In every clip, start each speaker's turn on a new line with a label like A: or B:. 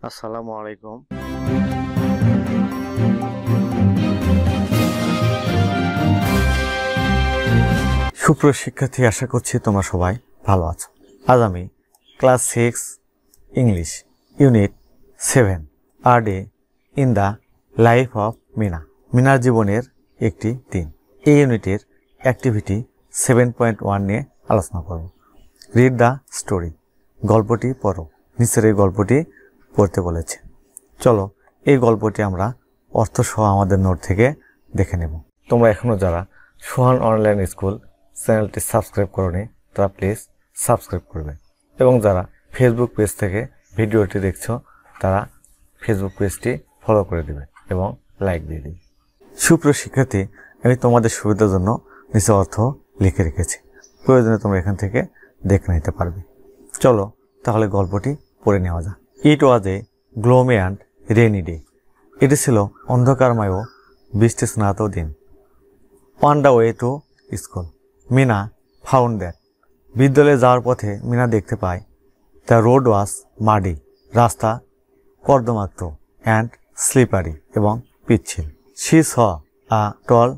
A: আসসালামু আলাইকুম। সুপ্রিয় শিক্ষার্থী, আশা করছি তোমরা সবাই ভালো আছো। আজ আমি class 6 English unit 7 a day in the life of Meena, মিনার জীবনের একটি দিন, এই ইউনিটের অ্যাক্টিভিটি 7.1 নিয়ে আলোচনা করব। রিড দ্য স্টোরি, গল্পটি পড়ো। নিচের এই গল্পটি পড়তে বলেছে। চলো এই গল্পটি আমরা অর্থসহ আমাদের নোট থেকে দেখে নেব। তোমরা এখনও যারা সোহান অনলাইন স্কুল চ্যানেলটি সাবস্ক্রাইব করোনি তারা প্লিজ সাবস্ক্রাইব করবে, এবং যারা ফেসবুক পেজ থেকে ভিডিওটি দেখছো তারা ফেসবুক পেজটি ফলো করে দেবে এবং লাইক দিয়ে দিবে। সুপ্রিয় শিক্ষার্থী, আমি তোমাদের সুবিধার জন্য নিচে অর্থ লিখে রেখেছি, প্রয়োজনে তোমরা এখান থেকে দেখে নিতে পারবে। চলো তাহলে গল্পটি পড়ে নেওয়া যাক। It was a gloomy and rainy day, এটি ছিল অন্ধকারময় ও বৃষ্টি স্নাত দিন। On the way to school, Meena found that, বিদ্যালয়ে যাওয়ার পথে মিনা দেখতে পায় দ্য রোড ওয়াজ মাডি, রাস্তা কর্দমাক্ত, অ্যান্ড স্লিপারি এবং পিচ্ছিল। She saw a tall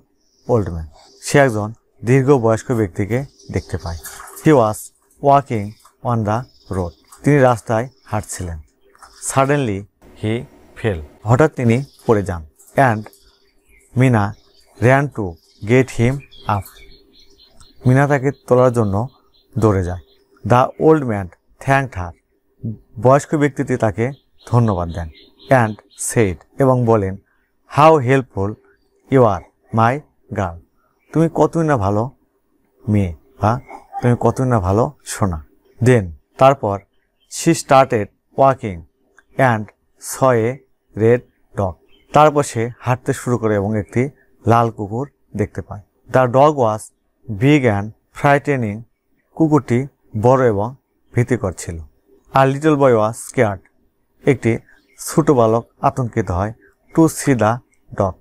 A: old man, সে একজন দীর্ঘ বয়স্ক ব্যক্তিকে দেখতে পায়। He was walking on the road, তিনি রাস্তায় হাঁটছিলেন। সাডেনলি হি ফেল, হঠাৎ তিনি পড়ে যান। And Meena ran to get him up, মিনা তাকে তোলার জন্য দৌড়ে যায়। The old man thanked her, বয়স্ক ব্যক্তিটি তাকে ধন্যবাদ দেন। অ্যান্ড সেড, এবং বলেন, how helpful you are my girl, তুমি কতই না ভালো মেয়ে, বা তুমি কতই না ভালো সোনা। দেন, তারপর she started walking and saw a red dog, তারপর সে হাঁটতে শুরু করে এবং একটি লাল কুকুর দেখতে পায়। The dog was big and frightening, কুকুরটি বড় এবং ভীতিকর ছিল। আর লিটল বয় ওয়াজ স্কেয়ার্ড, একটি ছোট বালক আতঙ্কিত হয়। টু সি দ্য ডগ,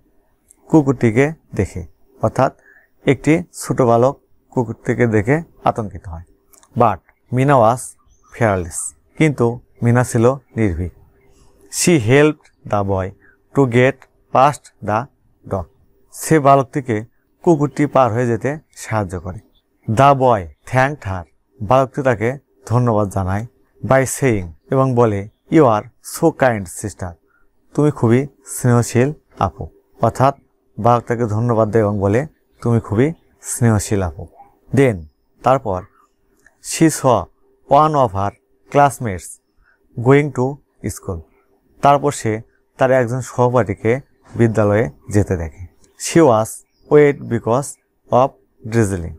A: কুকুরটিকে দেখে, অর্থাৎ একটি ছোট বালক কুকুরটিকে দেখে আতঙ্কিত হয়। বাট মিনা ওয়াজ ফেয়ারলেস, কিন্তু মিনা ছিল নির্ভীক। She helped the boy to get past the dog, সে বালকটিকে কুকুরটি পার হয়ে যেতে সাহায্য করে। দ্য বয় থ্যাঙ্কড হার, বালকটি তাকে ধন্যবাদ জানায়। বাই সেইং, এবং বলে, you are so kind sister, তুমি খুবই স্নেহশীল আপু, অর্থাৎ বালক তাকে ধন্যবাদ দেয় এবং বলে, তুমি খুবই স্নেহশীল আপু। দেন, তারপর she saw one of her classmates going to school, তারপর সে তার একজন সহপাঠীকে বিদ্যালয়ে যেতে দেখে। She was wet because of drizzling,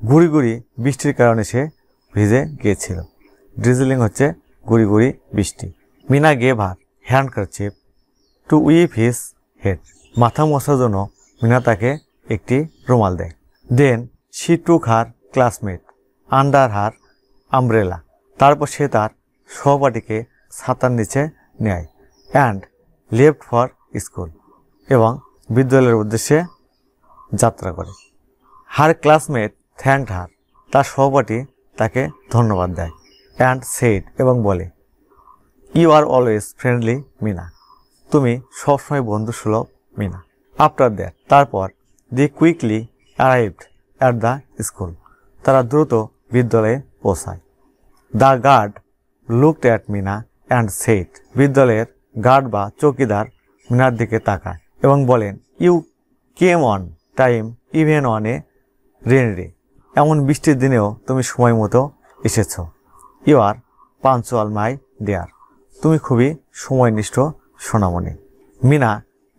A: গুড়ি গুড়ি বৃষ্টির কারণে সে ভিজে গিয়েছিল। ড্রিজলিং হচ্ছে গুড়ি গুড়ি বৃষ্টি। Meena gave her handkerchief to wipe his head, মাথা মোছার জন্য মিনা তাকে একটি রুমাল দেয়। Then she took her classmate under her umbrella, তারপর সে তার সহপাঠীকে ছাতার নিচে নেয়। অ্যান্ড লেফট ফর স্কুল, এবং বিদ্যালয়ের উদ্দেশ্যে যাত্রা করে। হার ক্লাসমেট থ্যাঙ্কড হার, তার সহপাঠী তাকে ধন্যবাদ দেয়। অ্যান্ড সেড, এবং বলে, you are always friendly Meena, তুমি সবসময় বন্ধুসুলভ মিনা। আফটার দ্যাট, তারপর they quickly arrived at the school, তারা দ্রুত বিদ্যালয়ে পৌঁছায়। The guard looked at Meena and said, বিদ্যালয়ের গার্ড বা চৌকিদার মিনার দিকে তাকায় এবং বলেন, you came on time even on a rainy day, এমন বৃষ্টির দিনেও তুমি সময় মতো এসেছ। You are punctual my dear, তুমি খুবই সময়নিষ্ঠ সোনামণি। Meena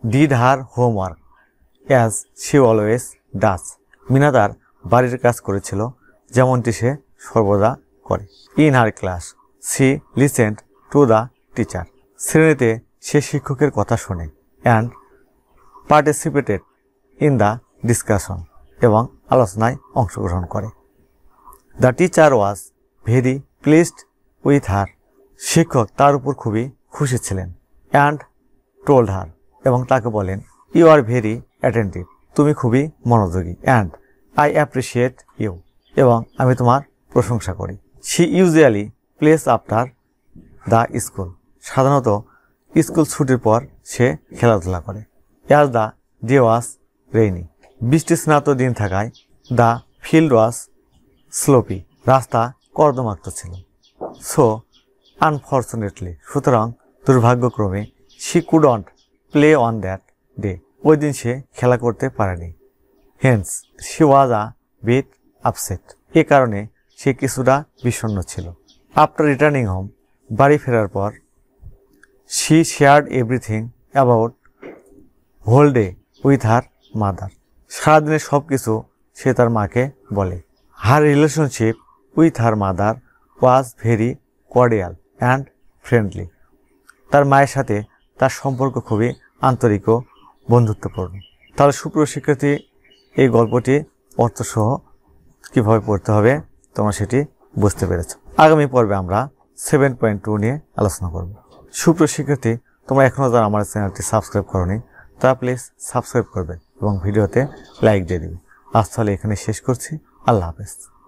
A: did her homework as she always does, Meena তার বাড়ির কাজ করেছিল যেমনটি সে সর্বদা করে। In her class she listened to the teacher, শ্রেণীতে সে শিক্ষকের কথা শোনে। And participated in the discussion, এবং আলোচনায় অংশগ্রহণ করে। The teacher was very pleased with her, শিক্ষক তার উপর খুবই খুশি ছিলেন। অ্যান্ড টোল্ড হার, এবং তাকে বলেন, ইউ আর ভেরি অ্যাটেন্টিভ, তুমি খুবই মনোযোগী। অ্যান্ড আই অ্যাপ্রিসিয়েট ইউ, এবং আমি তোমার প্রশংসা করি। She usually place after the school, সাধারণত স্কুল ছুটির পর সে খেলাধুলা করে। As the day was rainy, বৃষ্টি স্নাত দিন থাকায় দ্য ফিল্ড ওয়াজ স্লোপি, রাস্তা কর্দমাক্ত ছিল। সো আনফর্চুনেটলি, সুতরাং দুর্ভাগ্যক্রমে she couldn't play on that day, ওই দিন সে খেলা করতে পারেনি। Hence she was a bit upset, এ কারণে সে কিছুটা বিষণ্ণ ছিল। আফটার রিটার্নিং হোম, বাড়ি ফেরার পর, she shared everything about whole day with her mother, সারাদিনের সব কিছু সে তার মাকে বলে। Her relationship with her mother was very cordial and friendly, তার মায়ের সাথে তার সম্পর্ক খুবই আন্তরিক ও বন্ধুত্বপূর্ণ। তাহলে সুপ্রিয় শিক্ষার্থী, এই গল্পটি অর্থসহ কীভাবে পড়তে হবে তোমরা সেটি বুঝতে পেরেছ। আগামী পর্বে আমরা 7.2 নিয়ে আলোচনা করব। সুপ্রিয় শিক্ষার্থী, তোমরা এখনও যারা আমার চ্যানেলটি সাবস্ক্রাইব করোনি তারা প্লিজ সাবস্ক্রাইব করবে এবং ভিডিওতে লাইক দিয়ে দিবে। আজ তাহলে এখানে শেষ করছি। আল্লাহ হাফেজ।